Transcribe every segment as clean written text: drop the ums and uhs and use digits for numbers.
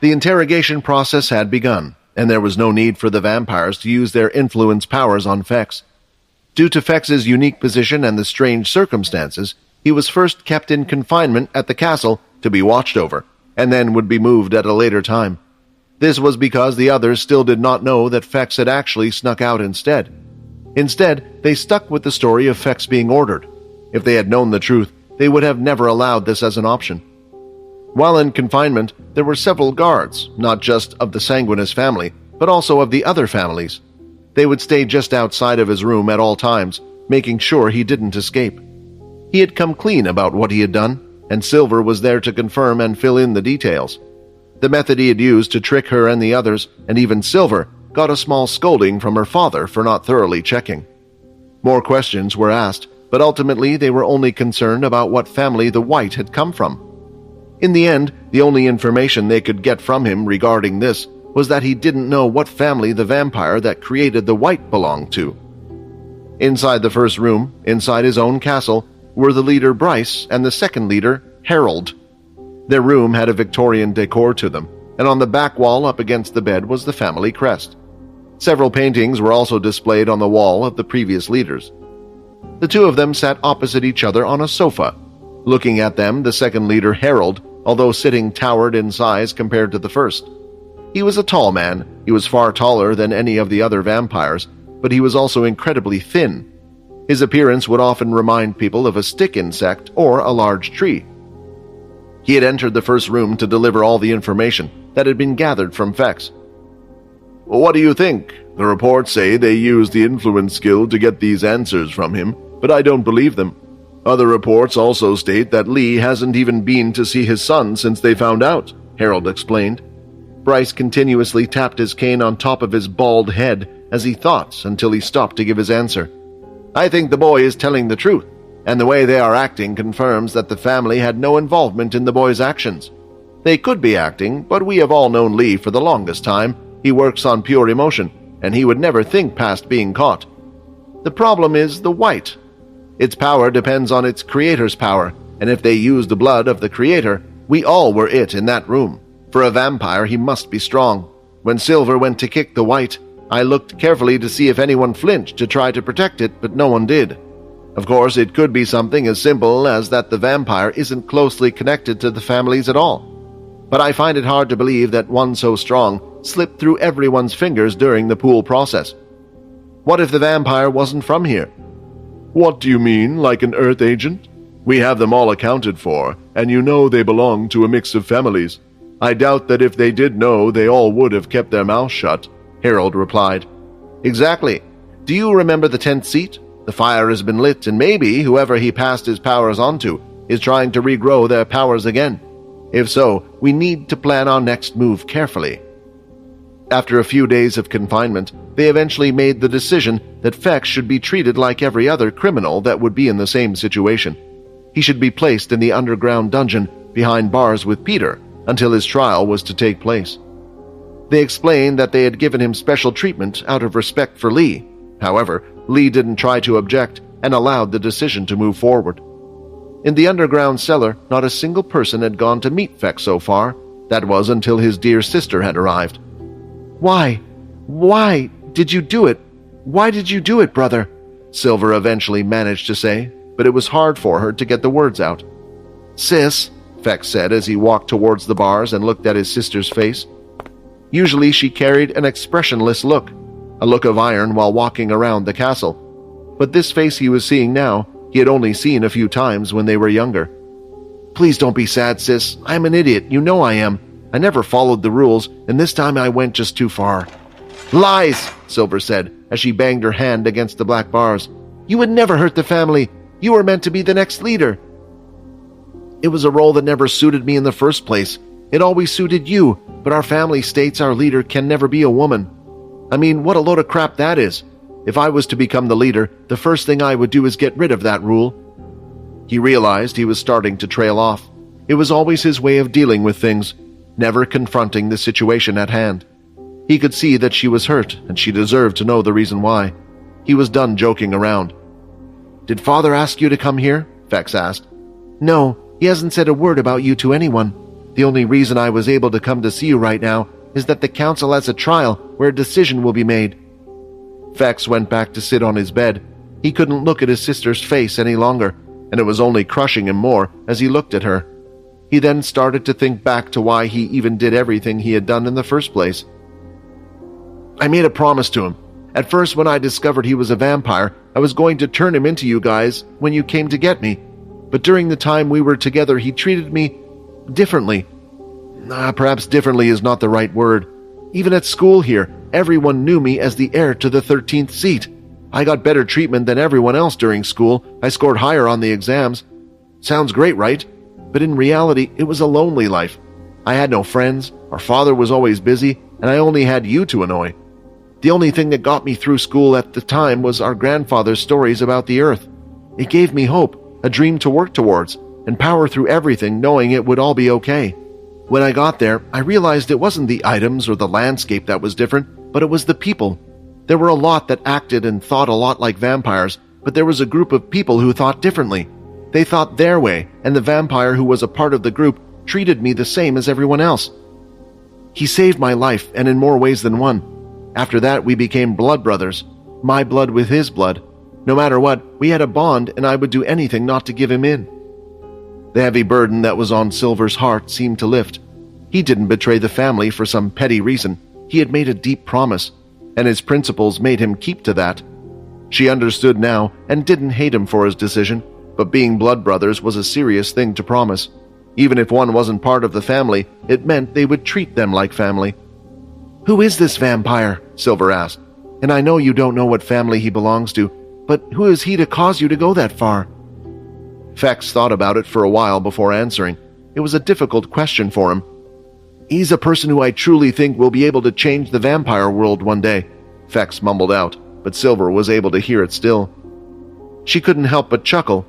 The interrogation process had begun, and there was no need for the vampires to use their influence powers on Fex. Due to Fex's unique position and the strange circumstances, he was first kept in confinement at the castle to be watched over, and then would be moved at a later time. This was because the others still did not know that Fex had actually snuck out instead. Instead, they stuck with the story of Fex being ordered. If they had known the truth, they would have never allowed this as an option. While in confinement, there were several guards, not just of the Sanguinis family, but also of the other families. They would stay just outside of his room at all times, making sure he didn't escape. He had come clean about what he had done, and Silver was there to confirm and fill in the details. The method he had used to trick her and the others, and even Silver, got a small scolding from her father for not thoroughly checking. More questions were asked, but ultimately they were only concerned about what family the White had come from. In the end, the only information they could get from him regarding this was that he didn't know what family the vampire that created the White belonged to. Inside the first room, inside his own castle, were the leader Bryce and the second leader, Harold. Their room had a Victorian decor to them, and on the back wall up against the bed was the family crest. Several paintings were also displayed on the wall of the previous leaders. The two of them sat opposite each other on a sofa. Looking at them, the second leader, Harold, although sitting, towered in size compared to the first. He was a tall man. He was far taller than any of the other vampires, but he was also incredibly thin. His appearance would often remind people of a stick insect or a large tree. He had entered the first room to deliver all the information that had been gathered from Fex. "What do you think? The reports say they used the influence skill to get these answers from him, but I don't believe them. Other reports also state that Lee hasn't even been to see his son since they found out," Harold explained. Bryce continuously tapped his cane on top of his bald head as he thought until he stopped to give his answer. "I think the boy is telling the truth, and the way they are acting confirms that the family had no involvement in the boy's actions. They could be acting, but we have all known Lee for the longest time. He works on pure emotion, and he would never think past being caught. The problem is the White. Its power depends on its creator's power, and if they use the blood of the creator, we all were it in that room. For a vampire, he must be strong. When Silver went to kick the White, I looked carefully to see if anyone flinched to try to protect it, but no one did. Of course, it could be something as simple as that the vampire isn't closely connected to the families at all. But I find it hard to believe that one so strong slipped through everyone's fingers during the pool process. What if the vampire wasn't from here?" "What do you mean, like an Earth agent? We have them all accounted for, and you know they belong to a mix of families. I doubt that if they did know, they all would have kept their mouths shut," Harold replied. "Exactly. Do you remember the 10th seat? The fire has been lit, and maybe whoever he passed his powers onto is trying to regrow their powers again. If so, we need to plan our next move carefully." After a few days of confinement, they eventually made the decision that Fex should be treated like every other criminal that would be in the same situation. He should be placed in the underground dungeon behind bars with Peter until his trial was to take place. They explained that they had given him special treatment out of respect for Lee. However, Lee didn't try to object and allowed the decision to move forward. In the underground cellar, not a single person had gone to meet Fex so far. That was until his dear sister had arrived. Why did you do it? Why did you do it, brother?" Silver eventually managed to say, but it was hard for her to get the words out. "Sis," Fex said as he walked towards the bars and looked at his sister's face. Usually she carried an expressionless look, a look of iron while walking around the castle. But this face he was seeing now, he had only seen a few times when they were younger. "Please don't be sad, sis. I'm an idiot. You know I am. I never followed the rules, and this time I went just too far." "Lies," Silver said as she banged her hand against the black bars. "You would never hurt the family. You were meant to be the next leader." "It was a role that never suited me in the first place. It always suited you, but our family states our leader can never be a woman. I mean, what a load of crap that is. If I was to become the leader, the first thing I would do is get rid of that rule." He realized he was starting to trail off. It was always his way of dealing with things, never confronting the situation at hand. He could see that she was hurt, and she deserved to know the reason why. He was done joking around. "Did Father ask you to come here?" Fex asked. "No, he hasn't said a word about you to anyone. The only reason I was able to come to see you right now is that the council has a trial where a decision will be made." Fex went back to sit on his bed. He couldn't look at his sister's face any longer, and it was only crushing him more as he looked at her. He then started to think back to why he even did everything he had done in the first place. "I made a promise to him. At first, when I discovered he was a vampire, I was going to turn him into you guys when you came to get me. But during the time we were together, he treated me differently. Perhaps differently is not the right word. Even at school here, everyone knew me as the heir to the 13th seat. I got better treatment than everyone else during school. I scored higher on the exams. Sounds great, right? But in reality, it was a lonely life. I had no friends, our father was always busy, and I only had you to annoy. The only thing that got me through school at the time was our grandfather's stories about the earth. It gave me hope, a dream to work towards, and power through everything, knowing it would all be okay. When I got there, I realized it wasn't the items or the landscape that was different, but it was the people. There were a lot that acted and thought a lot like vampires, but there was a group of people who thought differently. They thought their way, and the vampire who was a part of the group treated me the same as everyone else. He saved my life, and in more ways than one. After that, we became blood brothers, my blood with his blood. No matter what, we had a bond, and I would do anything not to give him in." The heavy burden that was on Silver's heart seemed to lift. He didn't betray the family for some petty reason. He had made a deep promise, and his principles made him keep to that. She understood now and didn't hate him for his decision, but being blood brothers was a serious thing to promise. Even if one wasn't part of the family, it meant they would treat them like family. "Who is this vampire?" Silver asked. "And I know you don't know what family he belongs to, but who is he to cause you to go that far?" Fex thought about it for a while before answering. It was a difficult question for him. "He's a person who I truly think will be able to change the vampire world one day," Fex mumbled out, but Silver was able to hear it still. She couldn't help but chuckle.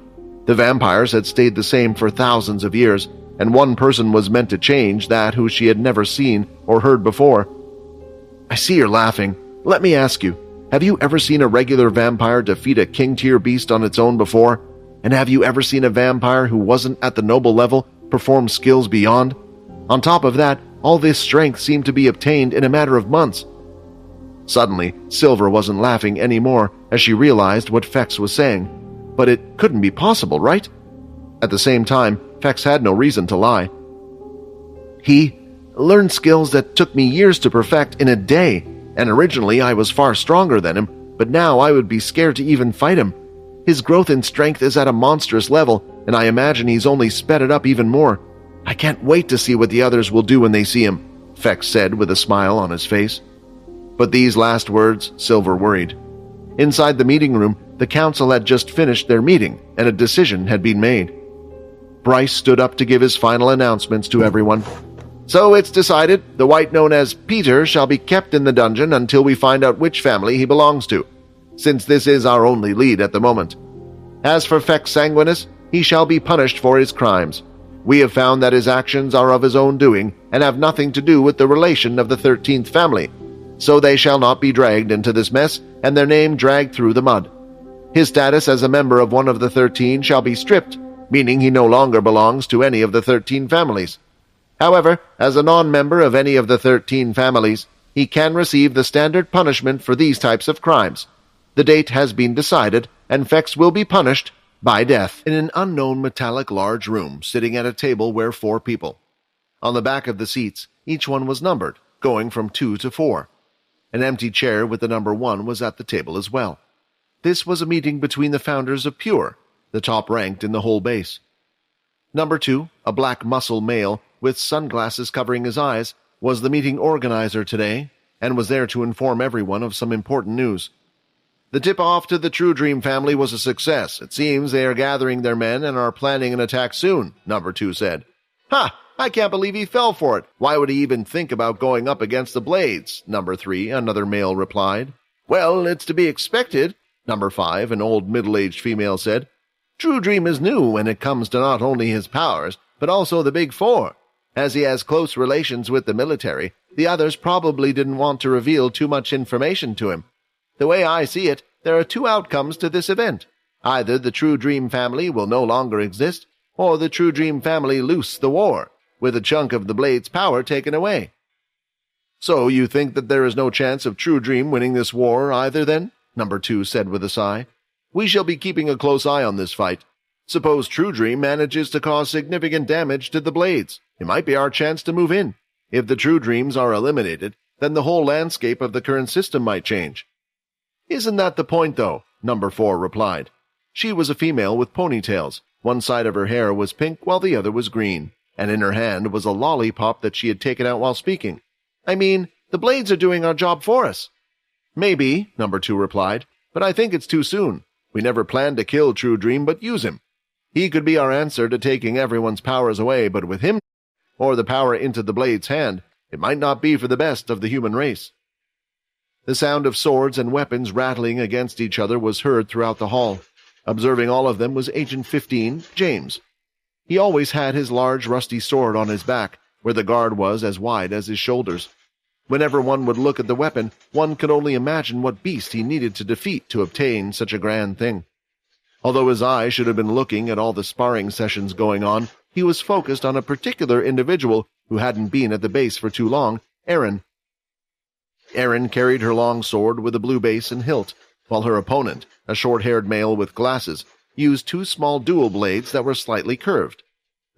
The vampires had stayed the same for thousands of years, and one person was meant to change, that who she had never seen or heard before. "I see you're laughing. Let me ask you, have you ever seen a regular vampire defeat a king-tier beast on its own before? And have you ever seen a vampire who wasn't at the noble level perform skills beyond? On top of that, all this strength seemed to be obtained in a matter of months." Suddenly, Silver wasn't laughing anymore as she realized what Fex was saying. But it couldn't be possible, right? At the same time, Fex had no reason to lie. "He learned skills that took me years to perfect in a day, and originally I was far stronger than him, but now I would be scared to even fight him. His growth in strength is at a monstrous level, and I imagine he's only sped it up even more. I can't wait to see what the others will do when they see him," Fex said with a smile on his face. But these last words, Silver worried. Inside the meeting room, the council had just finished their meeting, and a decision had been made. Bryce stood up to give his final announcements to everyone. "So it's decided, the wight known as Peter shall be kept in the dungeon until we find out which family he belongs to, since this is our only lead at the moment. As for Fex Sanguinus, he shall be punished for his crimes. We have found that his actions are of his own doing and have nothing to do with the relation of the 13th family, so they shall not be dragged into this mess and their name dragged through the mud. His status as a member of one of the 13 shall be stripped, meaning he no longer belongs to any of the 13 families. However, as a non-member of any of the 13 families, he can receive the standard punishment for these types of crimes. The date has been decided, and Fex will be punished by death." In an unknown metallic large room, sitting at a table were 4 people. On the back of the seats, each one was numbered, going from 2 to 4. An empty chair with the number 1 was at the table as well. This was a meeting between the founders of Pure, the top ranked in the whole base. Number 2, a black muscle male with sunglasses covering his eyes, was the meeting organizer today, and was there to inform everyone of some important news. "The tip-off to the True Dream family was a success. It seems they are gathering their men and are planning an attack soon," Number 2 said. "Ha! I can't believe he fell for it. Why would he even think about going up against the Blades?" Number 3, another male, replied. "Well, it's to be expected," Number 5, an old middle-aged female, said. "True Dream is new when it comes to not only his powers, but also the Big Four. As he has close relations with the military, the others probably didn't want to reveal too much information to him. The way I see it, there are 2 outcomes to this event. Either the True Dream family will no longer exist, or the True Dream family loose the war. with a chunk of the blade's power taken away. "So you think that there is no chance of True Dream winning this war either, then?" Number 2 said with a sigh. "We shall be keeping a close eye on this fight. Suppose True Dream manages to cause significant damage to the blades. It might be our chance to move in. If the True Dreams are eliminated, then the whole landscape of the current system might change." "Isn't that the point, though?" Number 4 replied. She was a female with ponytails. One side of her hair was pink while the other was green, and in her hand was a lollipop that she had taken out while speaking. "I mean, the blades are doing our job for us." "Maybe," Number 2 replied, "but I think it's too soon. We never planned to kill True Dream but use him. He could be our answer to taking everyone's powers away, but with him, or the power into the blade's hand, it might not be for the best of the human race." The sound of swords and weapons rattling against each other was heard throughout the hall. Observing all of them was Agent 15, James. He always had his large rusty sword on his back, where the guard was as wide as his shoulders. Whenever one would look at the weapon, one could only imagine what beast he needed to defeat to obtain such a grand thing. Although his eye should have been looking at all the sparring sessions going on, he was focused on a particular individual who hadn't been at the base for too long, Erin. Erin carried her long sword with a blue base and hilt, while her opponent, a short-haired male with glasses, used 2 small dual blades that were slightly curved.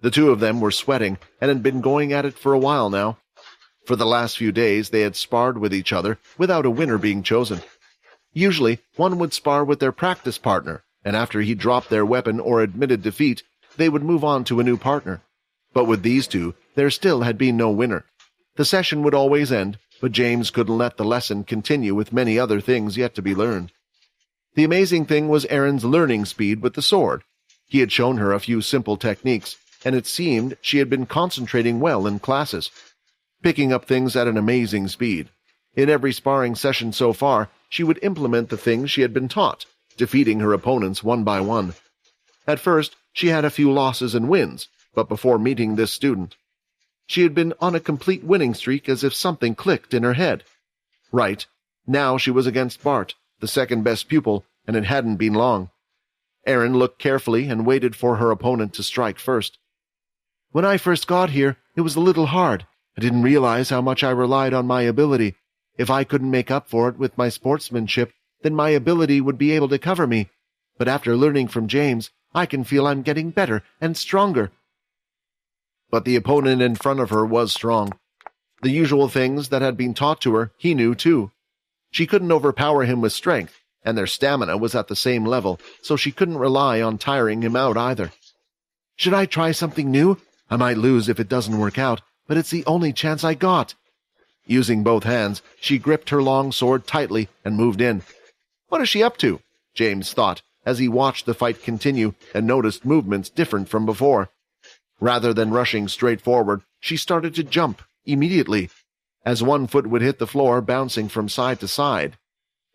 The 2 of them were sweating and had been going at it for a while now. For the last few days they had sparred with each other without a winner being chosen. Usually, one would spar with their practice partner, and after he dropped their weapon or admitted defeat, they would move on to a new partner. But with these 2, there still had been no winner. The session would always end, but James couldn't let the lesson continue with many other things yet to be learned. The amazing thing was Erin's learning speed with the sword. He had shown her a few simple techniques, and it seemed she had been concentrating well in classes, picking up things at an amazing speed. In every sparring session so far, she would implement the things she had been taught, defeating her opponents one by one. At first, she had a few losses and wins, but before meeting this student, she had been on a complete winning streak as if something clicked in her head. Right, now she was against Bart, the second-best pupil, and it hadn't been long. Erin looked carefully and waited for her opponent to strike first. "When I first got here, it was a little hard. I didn't realize how much I relied on my ability. If I couldn't make up for it with my sportsmanship, then my ability would be able to cover me. But after learning from James, I can feel I'm getting better and stronger." But the opponent in front of her was strong. The usual things that had been taught to her, he knew too. She couldn't overpower him with strength, and their stamina was at the same level, so she couldn't rely on tiring him out either. "Should I try something new? I might lose if it doesn't work out, but it's the only chance I got." Using both hands, she gripped her long sword tightly and moved in. What is she up to? James thought, as he watched the fight continue and noticed movements different from before. Rather than rushing straight forward, she started to jump immediately, as one foot would hit the floor, bouncing from side to side.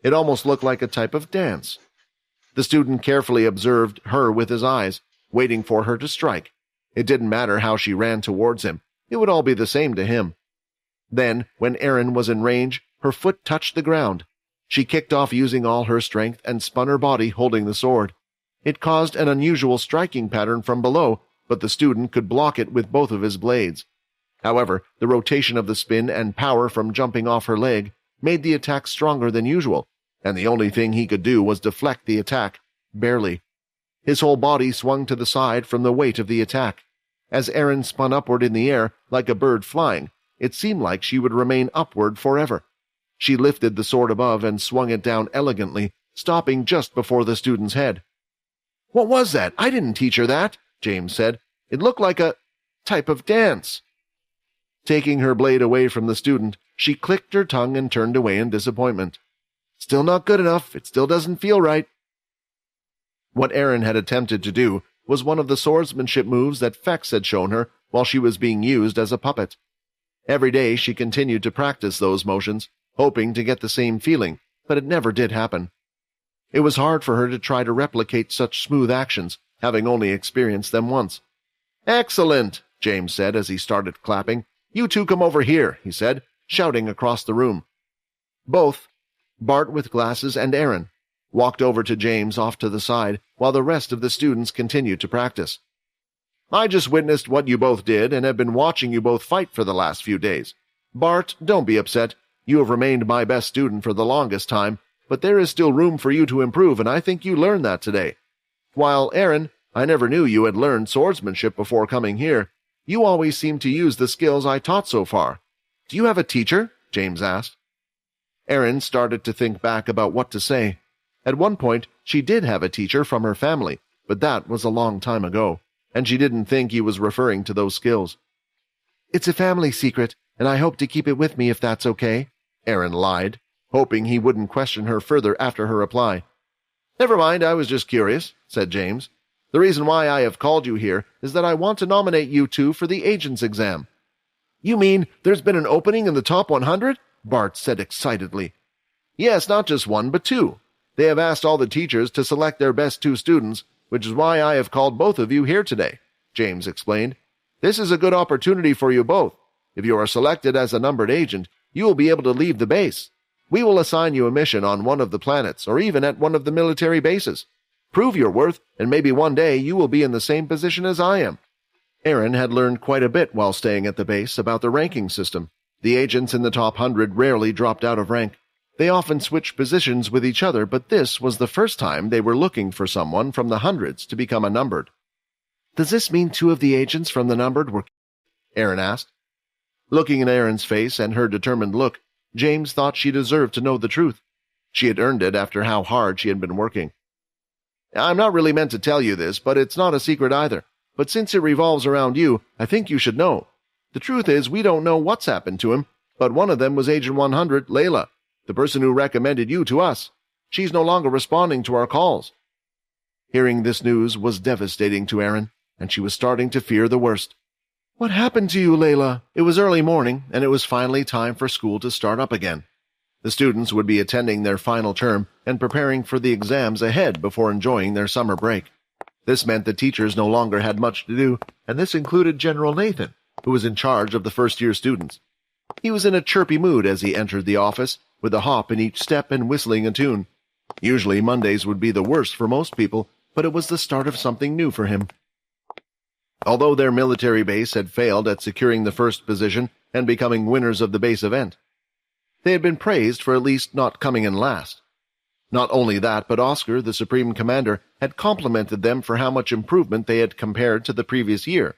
It almost looked like a type of dance. The student carefully observed her with his eyes, waiting for her to strike. It didn't matter how she ran towards him. It would all be the same to him. Then, when Erin was in range, her foot touched the ground. She kicked off using all her strength and spun her body holding the sword. It caused an unusual striking pattern from below, but the student could block it with both of his blades. However, the rotation of the spin and power from jumping off her leg made the attack stronger than usual, and the only thing he could do was deflect the attack, barely. His whole body swung to the side from the weight of the attack. As Erin spun upward in the air, like a bird flying, it seemed like she would remain upward forever. She lifted the sword above and swung it down elegantly, stopping just before the student's head. "What was that? I didn't teach her that," James said. "It looked like a type of dance." Taking her blade away from the student, she clicked her tongue and turned away in disappointment. "Still not good enough. It still doesn't feel right." What Erin had attempted to do was one of the swordsmanship moves that Fex had shown her while she was being used as a puppet. Every day she continued to practice those motions, hoping to get the same feeling, but it never did happen. It was hard for her to try to replicate such smooth actions, having only experienced them once. "Excellent," James said as he started clapping. "You two come over here," he said, shouting across the room. Both, Bart with glasses and Erin, walked over to James off to the side while the rest of the students continued to practice. I just witnessed what you both did and have been watching you both fight for the last few days. Bart, don't be upset. You have remained my best student for the longest time, but there is still room for you to improve, and I think you learned that today. While, Aaron, I never knew you had learned swordsmanship before coming here. You always seem to use the skills I taught so far. Do you have a teacher? James asked. Aaron started to think back about what to say. At one point, she did have a teacher from her family, but that was a long time ago, and she didn't think he was referring to those skills. It's a family secret, and I hope to keep it with me if that's okay, Aaron lied, hoping he wouldn't question her further after her reply. Never mind, I was just curious, said James. The reason why I have called you here is that I want to nominate you two for the agent's exam. You mean there's been an opening in the top 100? Bart said excitedly. Yes, not just one, but two. They have asked all the teachers to select their best two students, which is why I have called both of you here today, James explained. This is a good opportunity for you both. If you are selected as a numbered agent, you will be able to leave the base. We will assign you a mission on one of the planets or even at one of the military bases. Prove your worth, and maybe one day you will be in the same position as I am. Aaron had learned quite a bit while staying at the base about the ranking system. The agents in the top 100 rarely dropped out of rank. They often switched positions with each other, but this was the first time they were looking for someone from the hundreds to become a numbered. Does this mean two of the agents from the numbered were... Aaron asked. Looking at Aaron's face and her determined look, James thought she deserved to know the truth. She had earned it after how hard she had been working. I'm not really meant to tell you this, but it's not a secret either. But since it revolves around you, I think you should know. The truth is, we don't know what's happened to him, but one of them was Agent 100, Layla, the person who recommended you to us. She's no longer responding to our calls. Hearing this news was devastating to Aaron, and she was starting to fear the worst. What happened to you, Layla? It was early morning, and it was finally time for school to start up again. The students would be attending their final term and preparing for the exams ahead before enjoying their summer break. This meant the teachers no longer had much to do, and this included General Nathan, who was in charge of the first-year students. He was in a chirpy mood as he entered the office, with a hop in each step and whistling a tune. Usually Mondays would be the worst for most people, but it was the start of something new for him. Although their military base had failed at securing the first position and becoming winners of the base event, they had been praised for at least not coming in last. Not only that, but Oscar, the Supreme Commander, had complimented them for how much improvement they had compared to the previous year.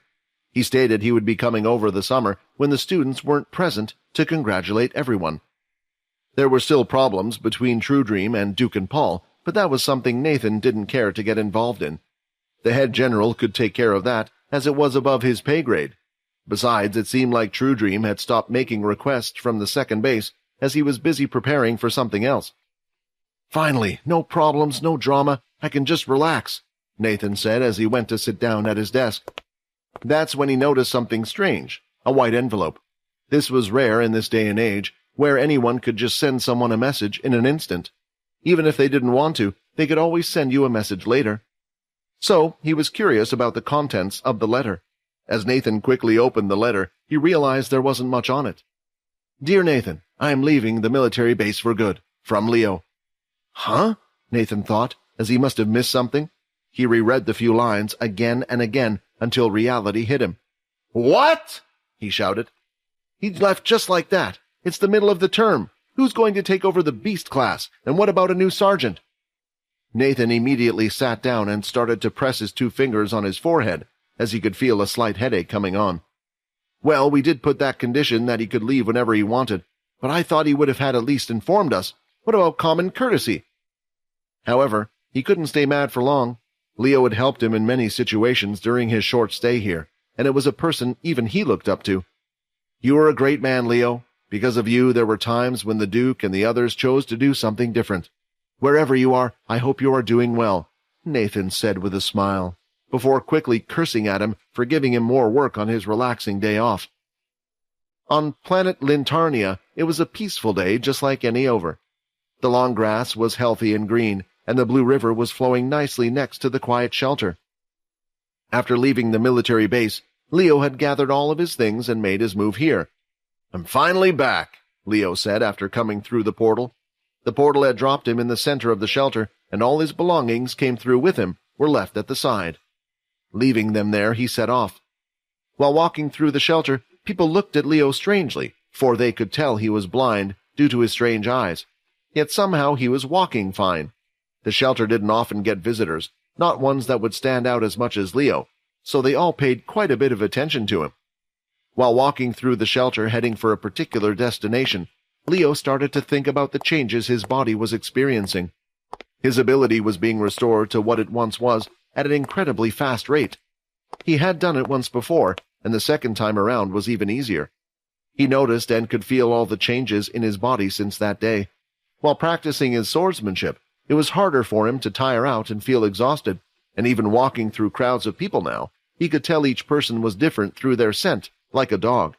He stated he would be coming over the summer when the students weren't present to congratulate everyone. There were still problems between True Dream and Duke and Paul, but that was something Nathan didn't care to get involved in. The head general could take care of that, as it was above his pay grade. Besides, it seemed like True Dream had stopped making requests from the second base, as he was busy preparing for something else. Finally, no problems, no drama, I can just relax, Nathan said as he went to sit down at his desk. That's when he noticed something strange, a white envelope. This was rare in this day and age, where anyone could just send someone a message in an instant. Even if they didn't want to, they could always send you a message later. So, he was curious about the contents of the letter. As Nathan quickly opened the letter, he realized there wasn't much on it. Dear Nathan, I am leaving the military base for good. From Leo. Huh? Nathan thought, as he must have missed something. He reread the few lines again and again until reality hit him. What? He shouted. He'd left just like that. It's the middle of the term. Who's going to take over the beast class? And what about a new sergeant? Nathan immediately sat down and started to press his 2 fingers on his forehead, as he could feel a slight headache coming on. Well, we did put that condition that he could leave whenever he wanted, but I thought he would have had at least informed us. What about common courtesy? However, he couldn't stay mad for long. Leo had helped him in many situations during his short stay here, and it was a person even he looked up to. You are a great man, Leo. Because of you, there were times when the Duke and the others chose to do something different. Wherever you are, I hope you are doing well, Nathan said with a smile, before quickly cursing at him for giving him more work on his relaxing day off. On planet Lintarnia, it was a peaceful day just like any over. The long grass was healthy and green, and the Blue River was flowing nicely next to the quiet shelter. After leaving the military base, Leo had gathered all of his things and made his move here. I'm finally back, Leo said after coming through the portal. The portal had dropped him in the center of the shelter, and all his belongings came through with him, were left at the side. Leaving them there, he set off. While walking through the shelter, people looked at Leo strangely, for they could tell he was blind due to his strange eyes. Yet somehow he was walking fine. The shelter didn't often get visitors, not ones that would stand out as much as Leo, so they all paid quite a bit of attention to him. While walking through the shelter heading for a particular destination, Leo started to think about the changes his body was experiencing. His ability was being restored to what it once was at an incredibly fast rate. He had done it once before, and the second time around was even easier. He noticed and could feel all the changes in his body since that day. While practicing his swordsmanship, it was harder for him to tire out and feel exhausted, and even walking through crowds of people now, he could tell each person was different through their scent, like a dog.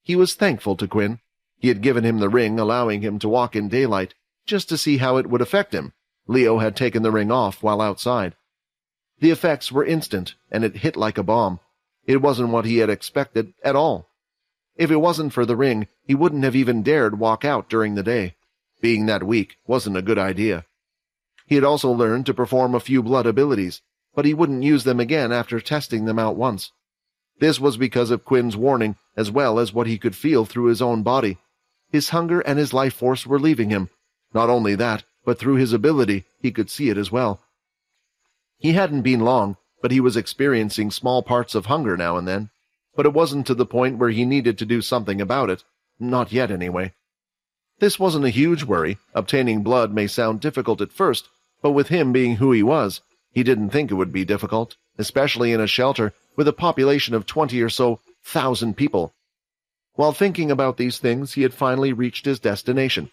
He was thankful to Quinn. He had given him the ring, allowing him to walk in daylight, just to see how it would affect him. Leo had taken the ring off while outside. The effects were instant, and it hit like a bomb. It wasn't what he had expected at all. If it wasn't for the ring, he wouldn't have even dared walk out during the day. Being that weak wasn't a good idea. He had also learned to perform a few blood abilities, but he wouldn't use them again after testing them out once. This was because of Quinn's warning, as well as what he could feel through his own body. His hunger and his life force were leaving him. Not only that, but through his ability, he could see it as well. He hadn't been long, but he was experiencing small parts of hunger now and then. But it wasn't to the point where he needed to do something about it. Not yet, anyway. This wasn't a huge worry. Obtaining blood may sound difficult at first, but with him being who he was, he didn't think it would be difficult, especially in a shelter with a population of 20 or so thousand people. While thinking about these things, he had finally reached his destination.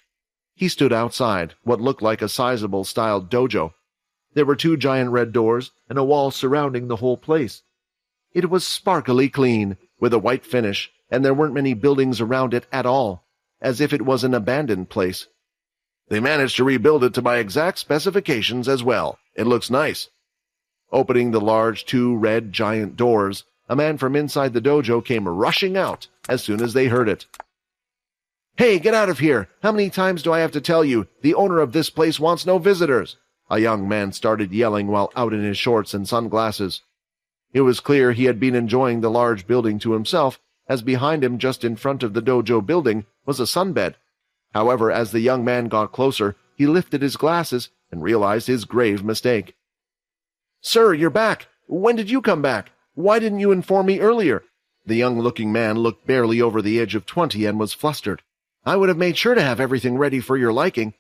He stood outside what looked like a sizable-styled dojo. There were 2 giant red doors and a wall surrounding the whole place. It was sparkly clean, with a white finish, and there weren't many buildings around it at all, as if it was an abandoned place. They managed to rebuild it to my exact specifications as well. It looks nice. Opening the large 2 red giant doors, a man from inside the dojo came rushing out as soon as they heard it. "Hey, get out of here! How many times do I have to tell you? The owner of this place wants no visitors!" A young man started yelling while out in his shorts and sunglasses. It was clear he had been enjoying the large building to himself, as behind him just in front of the dojo building was a sunbed. However, as the young man got closer, he lifted his glasses and realized his grave mistake. "Sir, you're back! When did you come back? Why didn't you inform me earlier?" The young-looking man looked barely over the age of 20 and was flustered. "I would have made sure to have everything ready for your liking."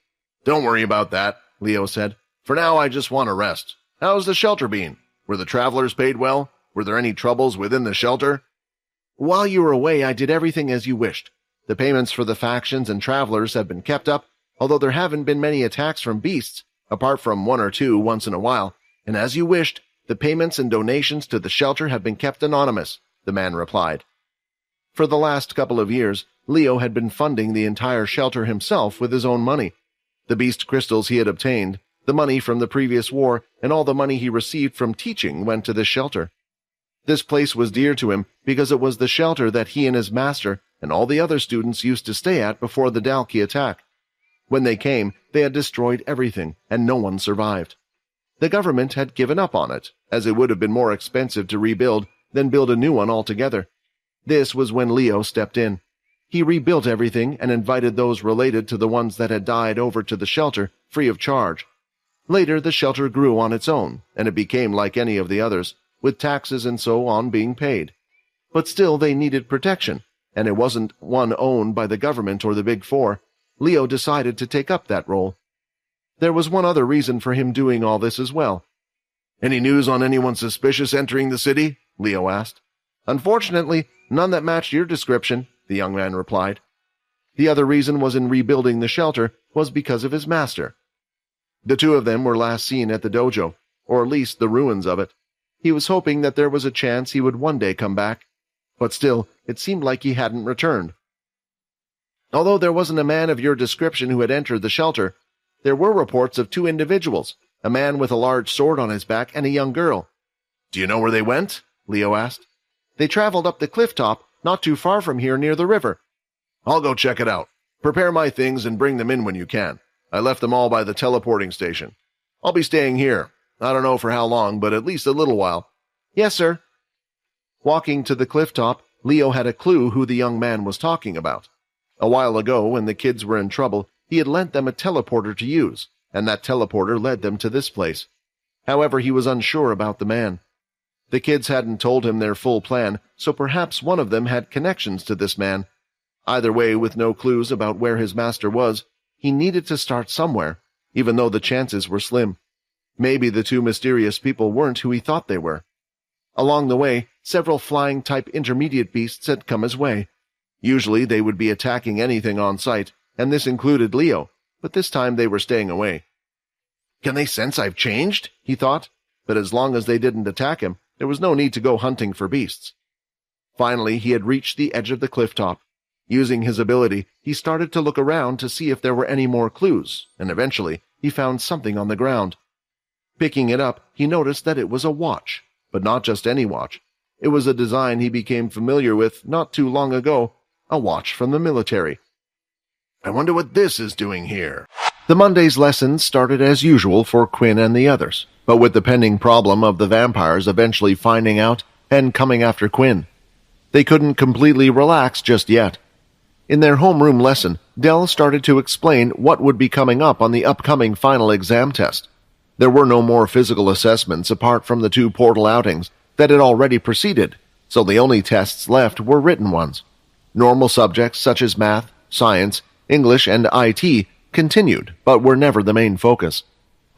"Don't worry about that," Leo said. "For now, I just want to rest. How's the shelter been? Were the travelers paid well? Were there any troubles within the shelter?" "While you were away, I did everything as you wished. The payments for the factions and travelers have been kept up, although there haven't been many attacks from beasts, apart from 1 or 2 once in a while. And as you wished, the payments and donations to the shelter have been kept anonymous," the man replied. For the last couple of years, Leo had been funding the entire shelter himself with his own money. The beast crystals he had obtained, the money from the previous war, and all the money he received from teaching went to this shelter. This place was dear to him because it was the shelter that he and his master and all the other students used to stay at before the Dalki attack. When they came, they had destroyed everything, and no one survived. The government had given up on it, as it would have been more expensive to rebuild than build a new one altogether. This was when Leo stepped in. He rebuilt everything and invited those related to the ones that had died over to the shelter, free of charge. Later, the shelter grew on its own, and it became like any of the others, with taxes and so on being paid. But still they needed protection, and it wasn't one owned by the government or the Big Four. Leo decided to take up that role. There was one other reason for him doing all this as well. "Any news on anyone suspicious entering the city?" Leo asked. "Unfortunately, none that matched your description," the young man replied. The other reason was in rebuilding the shelter was because of his master. The 2 of them were last seen at the dojo, or at least the ruins of it. He was hoping that there was a chance he would one day come back, but still, it seemed like he hadn't returned. Although there wasn't a man of your description who had entered the shelter, there were reports of 2 individuals, a man with a large sword on his back and a young girl. "Do you know where they went?" Leo asked. "They traveled up the cliff top, not too far from here near the river." "I'll go check it out. Prepare my things and bring them in when you can. I left them all by the teleporting station. I'll be staying here. I don't know for how long, but at least a little while. Yes, sir. Walking to the cliff top, Leo had a clue who the young man was talking about. A while ago, when the kids were in trouble, he had lent them a teleporter to use, and that teleporter led them to this place. However, he was unsure about the man. The kids hadn't told him their full plan, so perhaps one of them had connections to this man. Either way, with no clues about where his master was, he needed to start somewhere, even though the chances were slim. Maybe the two mysterious people weren't who he thought they were. Along the way, several flying-type intermediate beasts had come his way. Usually they would be attacking anything on sight, and this included Leo, but this time they were staying away. Can they sense I've changed? He thought, but as long as they didn't attack him, there was no need to go hunting for beasts. Finally, he had reached the edge of the cliff top. Using his ability, he started to look around to see if there were any more clues, and eventually he found something on the ground. Picking it up, he noticed that it was a watch, but not just any watch. It was a design he became familiar with not too long ago, a watch from the military. I wonder what this is doing here. The Monday's lessons started as usual for Quinn and the others, but with the pending problem of the vampires eventually finding out and coming after Quinn. They couldn't completely relax just yet. In their homeroom lesson, Dell started to explain what would be coming up on the upcoming final exam test. There were no more physical assessments apart from the 2 portal outings that had already proceeded, so the only tests left were written ones. Normal subjects such as math, science, English, and IT continued, but were never the main focus.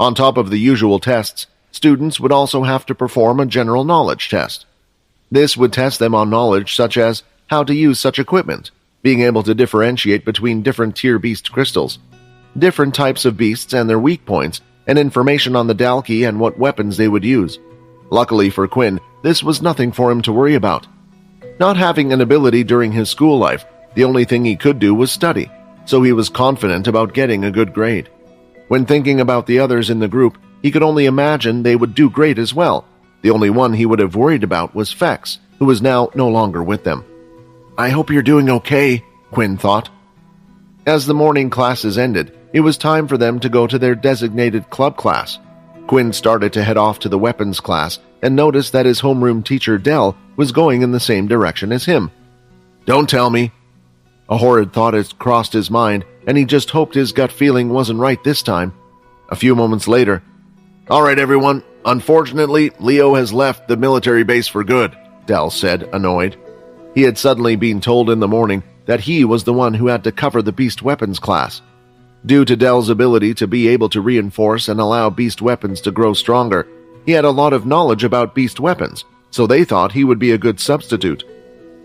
On top of the usual tests, students would also have to perform a general knowledge test. This would test them on knowledge such as how to use such equipment, being able to differentiate between different tier beast crystals, different types of beasts and their weak points, and information on the Dalki and what weapons they would use. Luckily for Quinn, this was nothing for him to worry about. Not having an ability during his school life, the only thing he could do was study, so he was confident about getting a good grade. When thinking about the others in the group, he could only imagine they would do great as well. The only one he would have worried about was Fex, who was now no longer with them. I hope you're doing okay, Quinn thought. As the morning classes ended, it was time for them to go to their designated club class. Quinn started to head off to the weapons class and noticed that his homeroom teacher Dell was going in the same direction as him. Don't tell me. A horrid thought had crossed his mind, and he just hoped his gut feeling wasn't right this time. A few moments later, All right, everyone. Unfortunately, Leo has left the military base for good, Dell said, annoyed. He had suddenly been told in the morning that he was the one who had to cover the beast weapons class. Due to Dell's ability to be able to reinforce and allow beast weapons to grow stronger, he had a lot of knowledge about beast weapons, so they thought he would be a good substitute.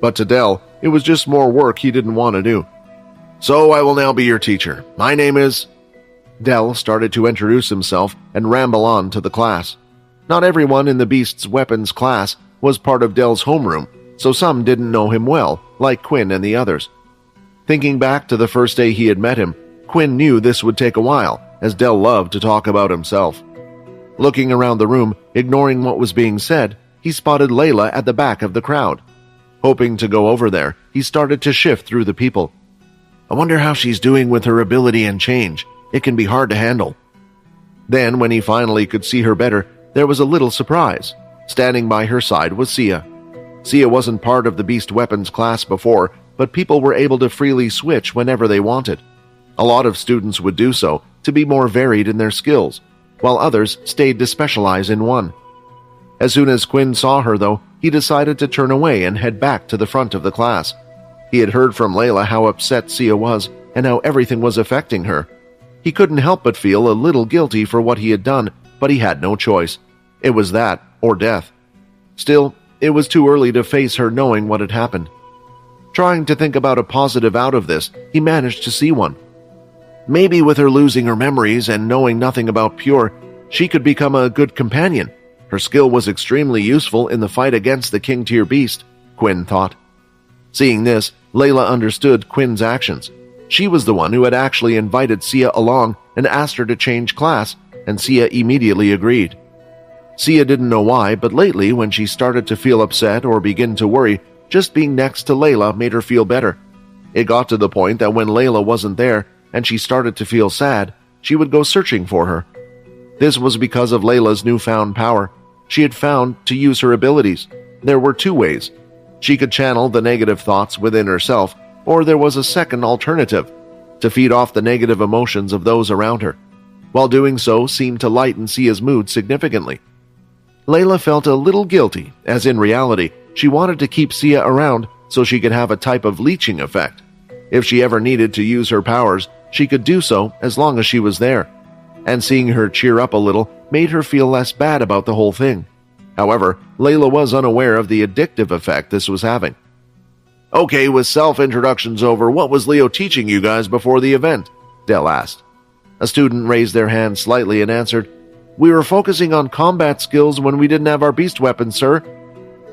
But to Dell, it was just more work he didn't want to do. So I will now be your teacher. My name is... Dell started to introduce himself and ramble on to the class. Not everyone in the beast's weapons class was part of Dell's homeroom, so some didn't know him well, like Quinn and the others. Thinking back to the first day he had met him, Quinn knew this would take a while, as Dell loved to talk about himself. Looking around the room, ignoring what was being said, he spotted Layla at the back of the crowd. Hoping to go over there, he started to shift through the people. I wonder how she's doing with her ability and change. It can be hard to handle. Then, when he finally could see her better, there was a little surprise. Standing by her side was Sia. Sia wasn't part of the beast weapons class before, but people were able to freely switch whenever they wanted. A lot of students would do so to be more varied in their skills, while others stayed to specialize in one. As soon as Quinn saw her, though, he decided to turn away and head back to the front of the class. He had heard from Layla how upset Sia was and how everything was affecting her. He couldn't help but feel a little guilty for what he had done, but he had no choice. It was that or death. Still, it was too early to face her knowing what had happened. Trying to think about a positive out of this, he managed to see one. Maybe with her losing her memories and knowing nothing about Pure, she could become a good companion. Her skill was extremely useful in the fight against the King Tier beast, Quinn thought. Seeing this, Layla understood Quinn's actions. She was the one who had actually invited Sia along and asked her to change class, and Sia immediately agreed. Sia didn't know why, but lately when she started to feel upset or begin to worry, just being next to Layla made her feel better. It got to the point that when Layla wasn't there and she started to feel sad, she would go searching for her. This was because of Layla's newfound power. she had found to use her abilities. There were two ways. She could channel the negative thoughts within herself, or there was a second alternative, to feed off the negative emotions of those around her. While doing so seemed to lighten Sia's mood significantly. Layla felt a little guilty, as in reality, she wanted to keep Sia around so she could have a type of leeching effect. If she ever needed to use her powers, she could do so as long as she was there. And seeing her cheer up a little made her feel less bad about the whole thing. However, Layla was unaware of the addictive effect this was having. "Okay, with self-introductions over, what was Leo teaching you guys before the event?" Dell asked. A student raised their hand slightly and answered, "We were focusing on combat skills when we didn't have our beast weapons, sir."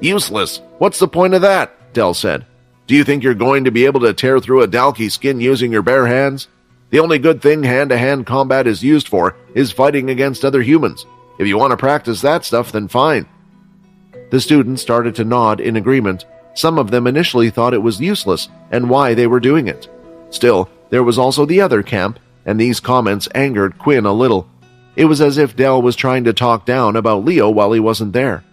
"Useless. What's the point of that?" Dell said. "Do you think you're going to be able to tear through a Dalki skin using your bare hands? The only good thing hand-to-hand combat is used for is fighting against other humans. If you want to practice that stuff, then fine." The students started to nod in agreement. Some of them initially thought it was useless and why they were doing it. Still, there was also the other camp, and these comments angered Quinn a little. It was as if Dell was trying to talk down about Leo while he wasn't there.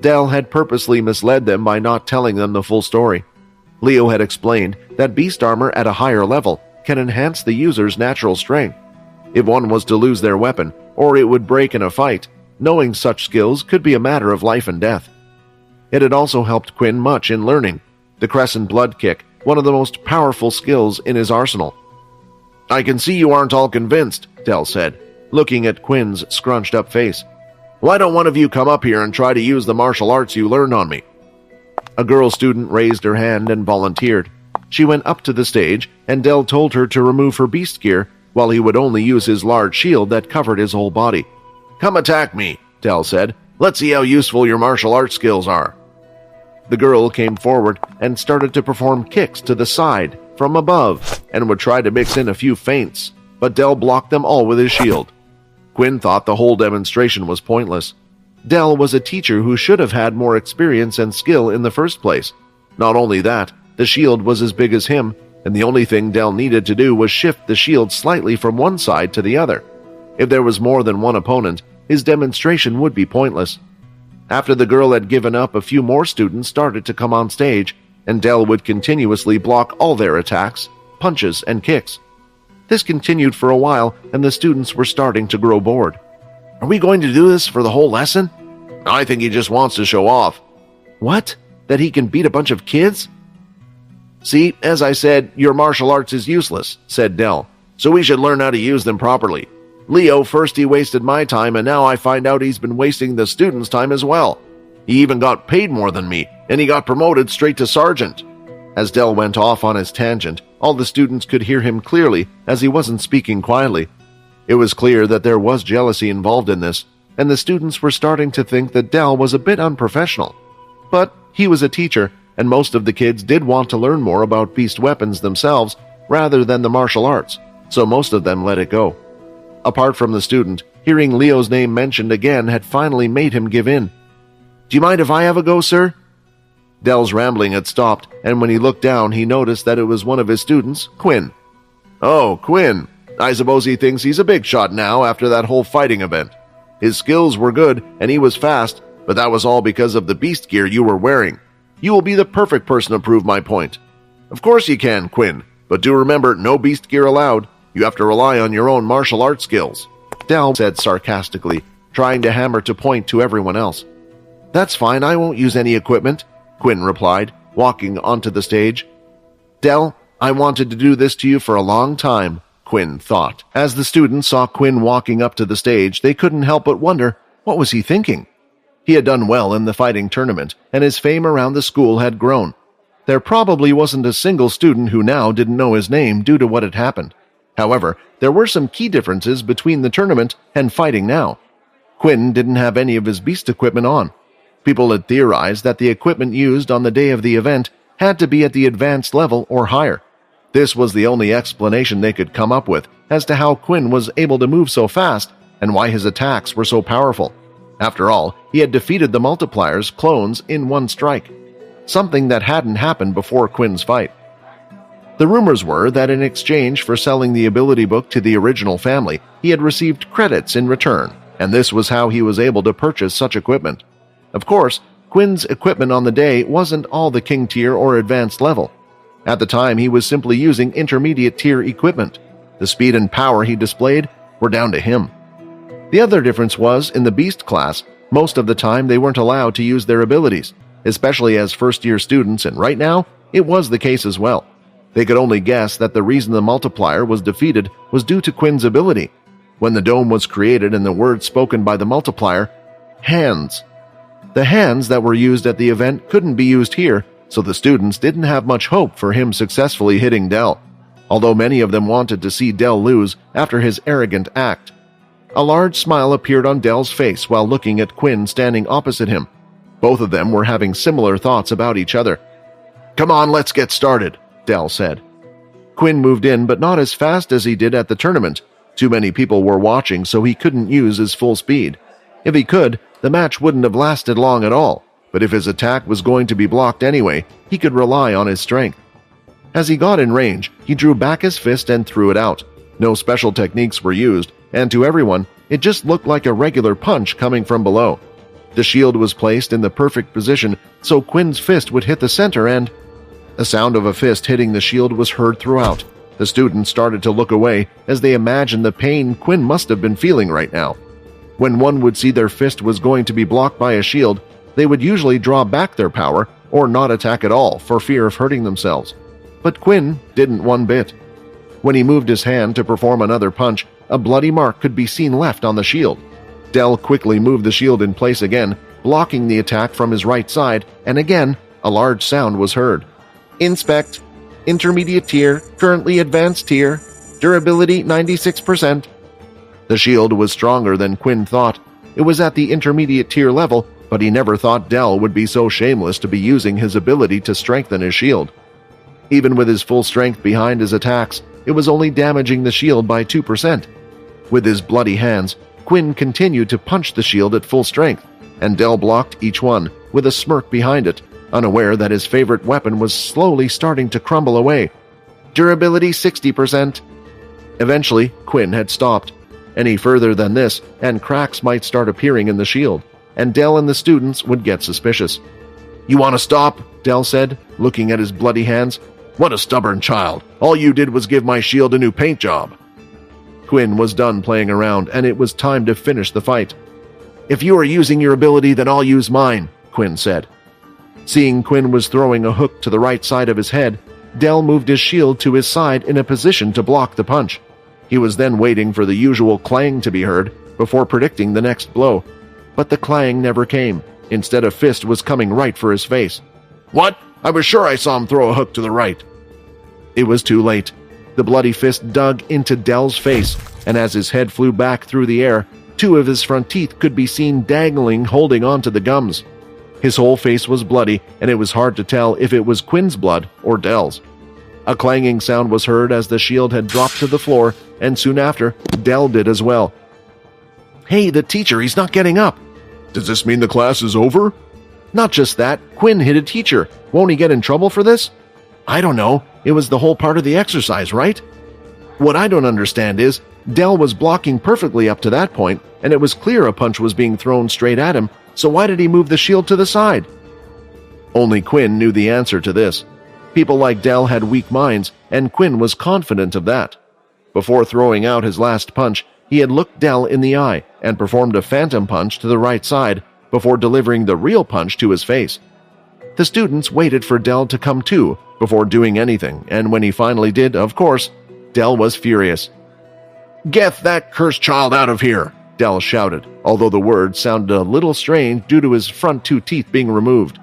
Dell had purposely misled them by not telling them the full story. Leo had explained that beast armor at a higher level can enhance the user's natural strength. If one was to lose their weapon, or it would break in a fight, knowing such skills could be a matter of life and death. It had also helped Quinn much in learning the Crescent Blood Kick, one of the most powerful skills in his arsenal. "I can see you aren't all convinced," Dell said, looking at Quinn's scrunched-up face. "Why don't one of you come up here and try to use the martial arts you learned on me?" A girl student raised her hand and volunteered. She went up to the stage, and Dell told her to remove her beast gear, while he would only use his large shield that covered his whole body. "Come attack me," Dell said. "Let's see how useful your martial arts skills are." The girl came forward and started to perform kicks to the side, from above, and would try to mix in a few feints, but Dell blocked them all with his shield. Quinn thought the whole demonstration was pointless. Dell was a teacher who should have had more experience and skill in the first place. Not only that, the shield was as big as him, and the only thing Dell needed to do was shift the shield slightly from one side to the other. If there was more than one opponent, his demonstration would be pointless. After the girl had given up, a few more students started to come on stage, and Dell would continuously block all their attacks, punches, and kicks. This continued for a while, and the students were starting to grow bored. "Are we going to do this for the whole lesson?" "I think he just wants to show off." "What? That he can beat a bunch of kids?" "See, as I said, your martial arts is useless," said Dell, "so we should learn how to use them properly. Leo, first he wasted my time, and now I find out he's been wasting the students' time as well. He even got paid more than me, and he got promoted straight to sergeant." As Dell went off on his tangent, all the students could hear him clearly, as he wasn't speaking quietly. It was clear that there was jealousy involved in this, and the students were starting to think that Dell was a bit unprofessional. But he was a teacher, and most of the kids did want to learn more about beast weapons themselves rather than the martial arts, so most of them let it go. Apart from the student, hearing Leo's name mentioned again had finally made him give in. "Do you mind if I have a go, sir?" Dell's rambling had stopped, and when he looked down, he noticed that it was one of his students, Quinn. "Oh, Quinn. I suppose he thinks he's a big shot now after that whole fighting event. His skills were good, and he was fast, but that was all because of the beast gear you were wearing. You will be the perfect person to prove my point." "Of course you can, Quinn, but do remember, no beast gear allowed. You have to rely on your own martial arts skills," Dell said sarcastically, trying to hammer to point to everyone else. "That's fine, I won't use any equipment," Quinn replied, walking onto the stage. "Dell, I wanted to do this to you for a long time," Quinn thought. As the students saw Quinn walking up to the stage, they couldn't help but wonder, what was he thinking? He had done well in the fighting tournament, and his fame around the school had grown. There probably wasn't a single student who now didn't know his name due to what had happened. However, there were some key differences between the tournament and fighting now. Quinn didn't have any of his beast equipment on. People had theorized that the equipment used on the day of the event had to be at the advanced level or higher. This was the only explanation they could come up with as to how Quinn was able to move so fast and why his attacks were so powerful. After all, he had defeated the multipliers clones in one strike, something that hadn't happened before Quinn's fight. The rumors were that in exchange for selling the ability book to the original family, he had received credits in return, and this was how he was able to purchase such equipment. Of course, Quinn's equipment on the day wasn't all the king tier or advanced level. At the time, he was simply using intermediate tier equipment. The speed and power he displayed were down to him. The other difference was, in the beast class, most of the time they weren't allowed to use their abilities, especially as first-year students, and right now, it was the case as well. They could only guess that the reason the multiplier was defeated was due to Quinn's ability. When the dome was created and the words spoken by the multiplier, hands. The hands that were used at the event couldn't be used here, so the students didn't have much hope for him successfully hitting Dell, although many of them wanted to see Dell lose after his arrogant act. A large smile appeared on Dell's face while looking at Quinn standing opposite him. Both of them were having similar thoughts about each other. "Come on, let's get started," Dell said. Quinn moved in, but not as fast as he did at the tournament. Too many people were watching, so he couldn't use his full speed. If he could, the match wouldn't have lasted long at all, but if his attack was going to be blocked anyway, he could rely on his strength. As he got in range, he drew back his fist and threw it out. No special techniques were used, and to everyone, it just looked like a regular punch coming from below. The shield was placed in the perfect position so Quinn's fist would hit the center, and the sound of a fist hitting the shield was heard throughout. The students started to look away as they imagined the pain Quinn must have been feeling right now. When one would see their fist was going to be blocked by a shield, they would usually draw back their power or not attack at all for fear of hurting themselves. But Quinn didn't one bit. When he moved his hand to perform another punch, a bloody mark could be seen left on the shield. Dell quickly moved the shield in place again, blocking the attack from his right side, and again, a large sound was heard. "Inspect. Intermediate tier, currently advanced tier. Durability 96%. The shield was stronger than Quinn thought. It was at the intermediate tier level, but he never thought Dell would be so shameless to be using his ability to strengthen his shield. Even with his full strength behind his attacks, it was only damaging the shield by 2%. With his bloody hands, Quinn continued to punch the shield at full strength, and Dell blocked each one, with a smirk behind it, unaware that his favorite weapon was slowly starting to crumble away. Durability 60%. Eventually, Quinn had stopped. Any further than this, and cracks might start appearing in the shield, and Dell and the students would get suspicious. "You want to stop?" Dell said, looking at his bloody hands. "What a stubborn child. All you did was give my shield a new paint job." Quinn was done playing around, and it was time to finish the fight. "If you are using your ability, then I'll use mine," Quinn said. Seeing Quinn was throwing a hook to the right side of his head, Dell moved his shield to his side in a position to block the punch. He was then waiting for the usual clang to be heard before predicting the next blow. But the clang never came. Instead, a fist was coming right for his face. "What? I was sure I saw him throw a hook to the right." It was too late. The bloody fist dug into Dell's face, and as his head flew back through the air, two of his front teeth could be seen dangling, holding onto the gums. His whole face was bloody, and it was hard to tell if it was Quinn's blood or Dell's. A clanging sound was heard as the shield had dropped to the floor, and soon after, Dell did as well. "Hey, the teacher, he's not getting up." "Does this mean the class is over?" "Not just that, Quinn hit a teacher. Won't he get in trouble for this?" "I don't know. It was the whole part of the exercise, right?" "What I don't understand is, Dell was blocking perfectly up to that point, and it was clear a punch was being thrown straight at him, so why did he move the shield to the side?" Only Quinn knew the answer to this. People like Dell had weak minds, and Quinn was confident of that. Before throwing out his last punch, he had looked Dell in the eye and performed a phantom punch to the right side before delivering the real punch to his face. The students waited for Dell to come to before doing anything, and when he finally did, of course, Dell was furious. "Get that cursed child out of here!" Dell shouted, although the words sounded a little strange due to his front two teeth being removed.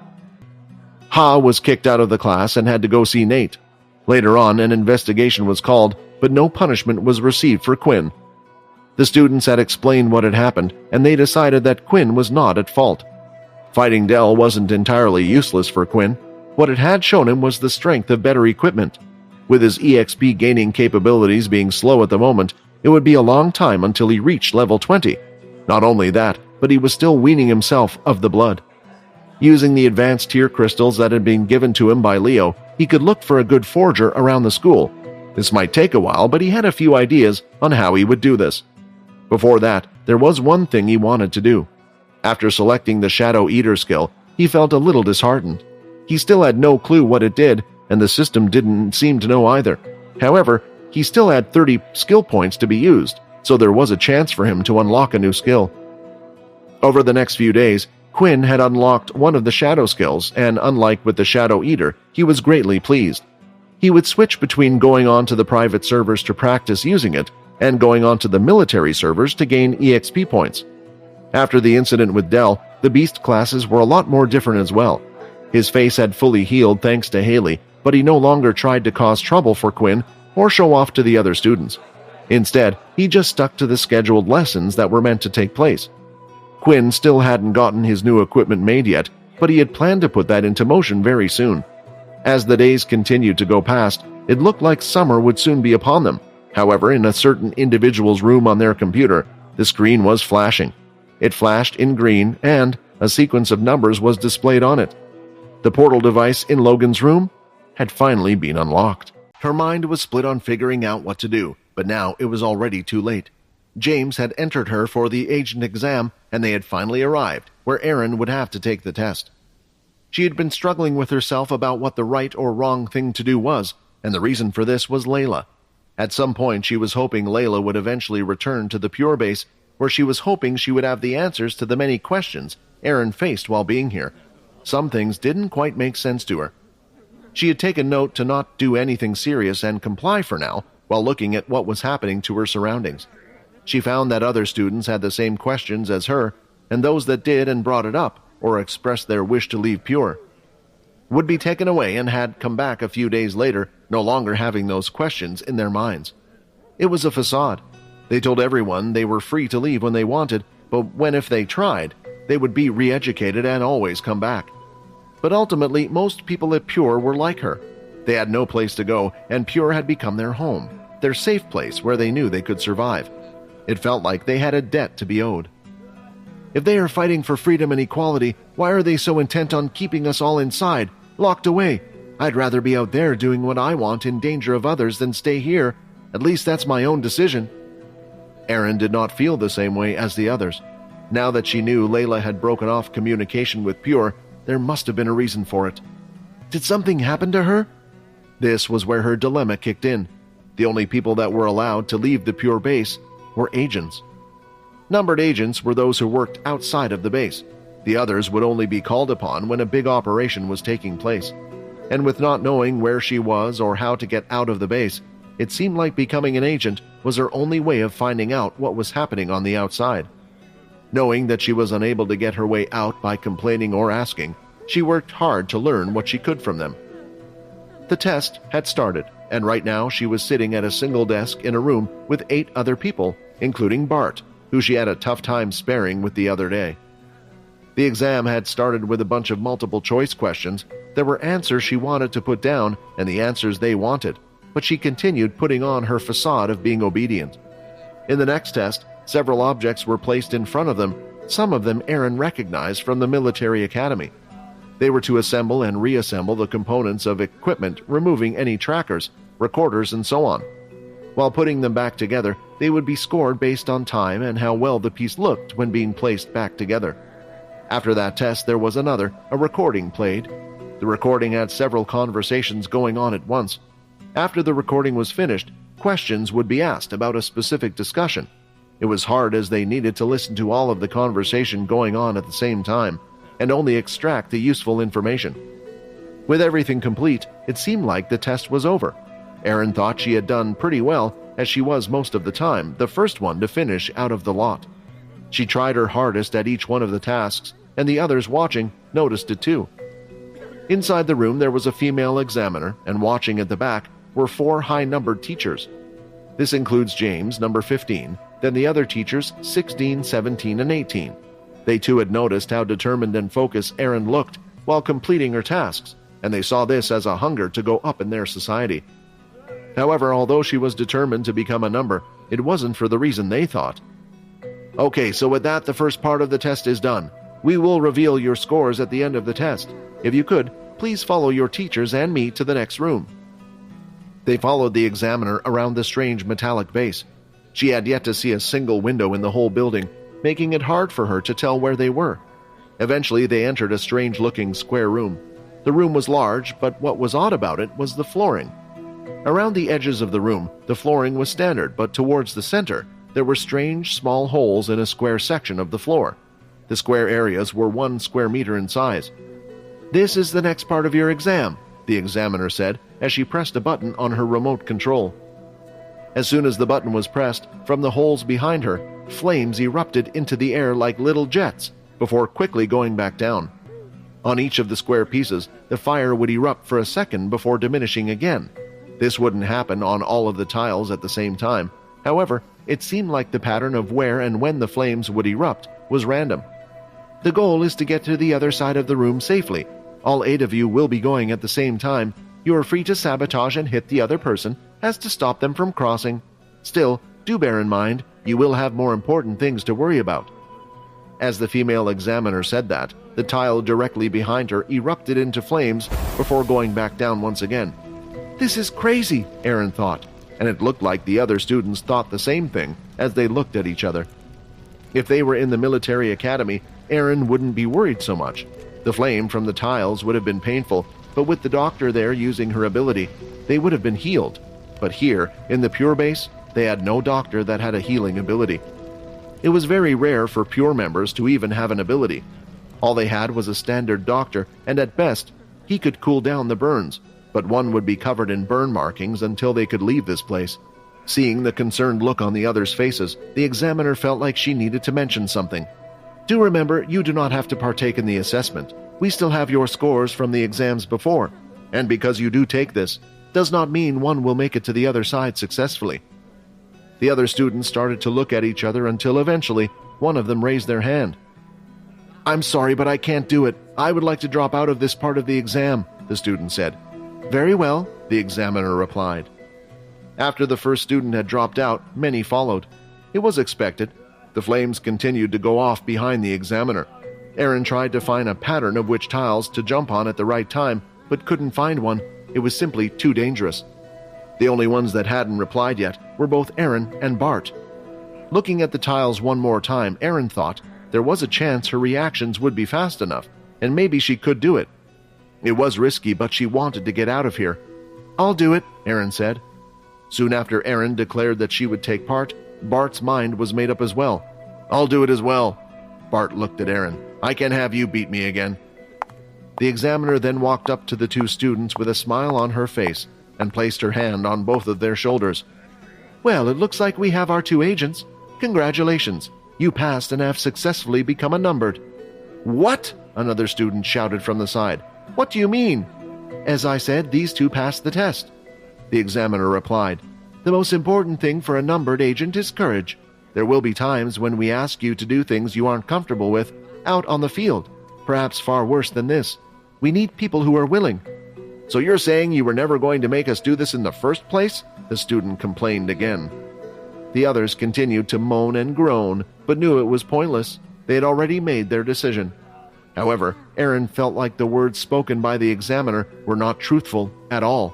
Ha was kicked out of the class and had to go see Nate. Later on, an investigation was called, but no punishment was received for Quinn. The students had explained what had happened, and they decided that Quinn was not at fault. Fighting Dell wasn't entirely useless for Quinn. What it had shown him was the strength of better equipment. With his EXP gaining capabilities being slow at the moment, it would be a long time until he reached level 20. Not only that, but he was still weaning himself of the blood. Using the advanced tier crystals that had been given to him by Leo, he could look for a good forger around the school. This might take a while, but he had a few ideas on how he would do this. Before that, there was one thing he wanted to do. After selecting the Shadow Eater skill, he felt a little disheartened. He still had no clue what it did, and the system didn't seem to know either. However, he still had 30 skill points to be used, so there was a chance for him to unlock a new skill. Over the next few days, Quinn had unlocked one of the shadow skills, and unlike with the Shadow Eater, he was greatly pleased. He would switch between going on to the private servers to practice using it and going on to the military servers to gain EXP points. After the incident with Dell, the beast classes were a lot more different as well. His face had fully healed thanks to Haley, but he no longer tried to cause trouble for Quinn or show off to the other students. Instead, he just stuck to the scheduled lessons that were meant to take place. Quinn still hadn't gotten his new equipment made yet, but he had planned to put that into motion very soon. As the days continued to go past, it looked like summer would soon be upon them. However, in a certain individual's room on their computer, the screen was flashing. It flashed in green, and a sequence of numbers was displayed on it. The portal device in Logan's room had finally been unlocked. Her mind was split on figuring out what to do, but now it was already too late. James had entered her for the agent exam, and they had finally arrived, where Erin would have to take the test. She had been struggling with herself about what the right or wrong thing to do was, and the reason for this was Layla. At some point, she was hoping Layla would eventually return to the Pure Base, where she was hoping she would have the answers to the many questions Erin faced while being here. Some things didn't quite make sense to her. She had taken note to not do anything serious and comply for now, while looking at what was happening to her surroundings. She found that other students had the same questions as her, and those that did and brought it up, or expressed their wish to leave Pure, would be taken away and had come back a few days later, no longer having those questions in their minds. It was a facade. They told everyone they were free to leave when they wanted, but if they tried, they would be re-educated and always come back. But ultimately, most people at Pure were like her. They had no place to go, and Pure had become their home, their safe place where they knew they could survive. It felt like they had a debt to be owed. If they are fighting for freedom and equality, why are they so intent on keeping us all inside, locked away? I'd rather be out there doing what I want in danger of others than stay here. At least that's my own decision. Erin did not feel the same way as the others. Now that she knew Layla had broken off communication with Pure, there must have been a reason for it. Did something happen to her? This was where her dilemma kicked in. The only people that were allowed to leave the Pure base were agents. Numbered agents were those who worked outside of the base. The others would only be called upon when a big operation was taking place. And with not knowing where she was or how to get out of the base, it seemed like becoming an agent was her only way of finding out what was happening on the outside. Knowing that she was unable to get her way out by complaining or asking, she worked hard to learn what she could from them. The test had started, and right now she was sitting at a single desk in a room with 8 other people, including Bart, who she had a tough time sparring with the other day. The exam had started with a bunch of multiple-choice questions. There were answers she wanted to put down and the answers they wanted, but she continued putting on her facade of being obedient. In the next test, several objects were placed in front of them, some of them Erin recognized from the military academy. They were to assemble and reassemble the components of equipment, removing any trackers, recorders, and so on. While putting them back together, they would be scored based on time and how well the piece looked when being placed back together. After that test, there was another, a recording played. The recording had several conversations going on at once. After the recording was finished, questions would be asked about a specific discussion. It was hard as they needed to listen to all of the conversation going on at the same time, and only extract the useful information. With everything complete, it seemed like the test was over. Erin thought she had done pretty well, as she was most of the time the first one to finish out of the lot. She tried her hardest at each one of the tasks, and the others watching noticed it too. Inside the room there was a female examiner, and watching at the back were 4 high-numbered teachers. This includes James, number 15, then the other teachers 16, 17, and 18. They too had noticed how determined and focused Erin looked while completing her tasks, and they saw this as a hunger to go up in their society. However, although she was determined to become a number, it wasn't for the reason they thought. Okay, so with that, the first part of the test is done. We will reveal your scores at the end of the test. If you could, please follow your teachers and me to the next room. They followed the examiner around the strange metallic base. She had yet to see a single window in the whole building, making it hard for her to tell where they were. Eventually, they entered a strange-looking square room. The room was large, but what was odd about it was the flooring. Around the edges of the room, the flooring was standard, but towards the center, there were strange, small holes in a square section of the floor. The square areas were 1 square meter in size. "This is the next part of your exam," the examiner said as she pressed a button on her remote control. As soon as the button was pressed, from the holes behind her, flames erupted into the air like little jets before quickly going back down. On each of the square pieces, the fire would erupt for a second before diminishing again. This wouldn't happen on all of the tiles at the same time. However, it seemed like the pattern of where and when the flames would erupt was random. "The goal is to get to the other side of the room safely. All 8 of you will be going at the same time. You are free to sabotage and hit the other person as to stop them from crossing. Still, do bear in mind, you will have more important things to worry about." As the female examiner said that, the tile directly behind her erupted into flames before going back down once again. "This is crazy," Aaron thought, and it looked like the other students thought the same thing as they looked at each other. If they were in the military academy, Aaron wouldn't be worried so much. The flame from the tiles would have been painful, but with the doctor there using her ability, they would have been healed. But here, in the Pure base, they had no doctor that had a healing ability. It was very rare for Pure members to even have an ability. All they had was a standard doctor, and at best, he could cool down the burns, but one would be covered in burn markings until they could leave this place. Seeing the concerned look on the others' faces, the examiner felt like she needed to mention something. "Do remember, you do not have to partake in the assessment. We still have your scores from the exams before, and because you do take this, does not mean one will make it to the other side successfully." The other students started to look at each other until eventually one of them raised their hand. "I'm sorry, but I can't do it. I would like to drop out of this part of the exam," the student said. "Very well," the examiner replied. After the first student had dropped out, many followed. It was expected. The flames continued to go off behind the examiner. Aaron tried to find a pattern of which tiles to jump on at the right time, but couldn't find one. It was simply too dangerous. The only ones that hadn't replied yet were both Aaron and Bart. Looking at the tiles one more time, Aaron thought there was a chance her reactions would be fast enough, and maybe she could do it. It was risky, but she wanted to get out of here. "I'll do it," Aaron said. Soon after Aaron declared that she would take part, Bart's mind was made up as well. "I'll do it as well." Bart looked at Aaron. "I can't have you beat me again." The examiner then walked up to the 2 students with a smile on her face and placed her hand on both of their shoulders. "Well, it looks like we have our 2 agents. Congratulations. You passed and have successfully become a numbered." "What?" another student shouted from the side. "What do you mean?" "As I said, these 2 passed the test," the examiner replied. "The most important thing for a numbered agent is courage. There will be times when we ask you to do things you aren't comfortable with out on the field, perhaps far worse than this. We need people who are willing." "So you're saying you were never going to make us do this in the first place?" the student complained again. The others continued to moan and groan, but knew it was pointless. They had already made their decision. However, Aaron felt like the words spoken by the examiner were not truthful at all.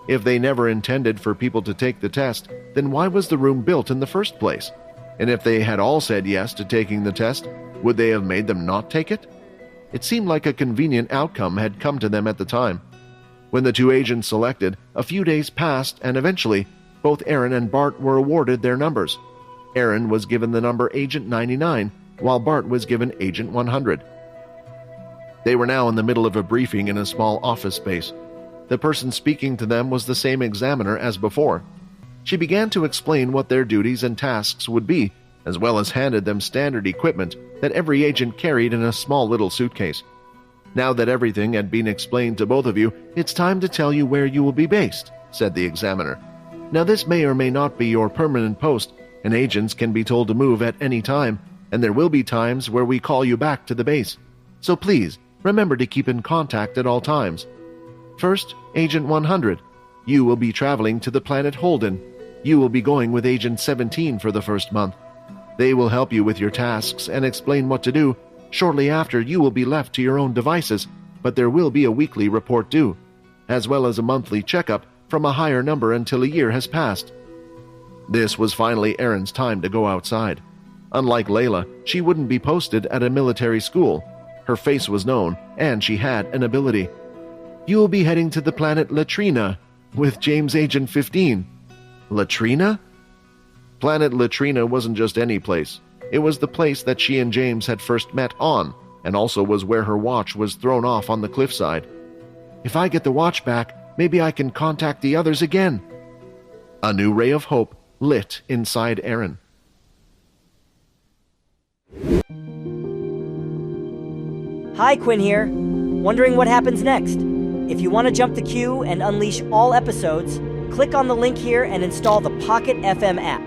If they never intended for people to take the test, then why was the room built in the first place? And if they had all said yes to taking the test, would they have made them not take it? It seemed like a convenient outcome had come to them at the time. When the 2 agents selected, a few days passed, and eventually, both Aaron and Bart were awarded their numbers. Aaron was given the number Agent 99, while Bart was given Agent 100. They were now in the middle of a briefing in a small office space. The person speaking to them was the same examiner as before. She began to explain what their duties and tasks would be, as well as handed them standard equipment that every agent carried in a small little suitcase. "Now that everything had been explained to both of you, it's time to tell you where you will be based," said the examiner. "Now this may or may not be your permanent post, and agents can be told to move at any time, and there will be times where we call you back to the base. So please, remember to keep in contact at all times. First, Agent 100. You will be traveling to the planet Holden. You will be going with Agent 17 for the first month. They will help you with your tasks and explain what to do. Shortly after, you will be left to your own devices, but there will be a weekly report due, as well as a monthly checkup from a higher number until a year has passed." This was finally Erin's time to go outside. Unlike Layla, she wouldn't be posted at a military school. Her face was known, and she had an ability. "You'll be heading to the planet Latrina with James Agent 15. Latrina? Planet Latrina wasn't just any place. It was the place that she and James had first met on, and also was where her watch was thrown off on the cliffside. "If I get the watch back, maybe I can contact the others again." A new ray of hope lit inside Erin. Hi, Quinn here. Wondering what happens next? If you want to jump the queue and unleash all episodes, click on the link here and install the Pocket FM app.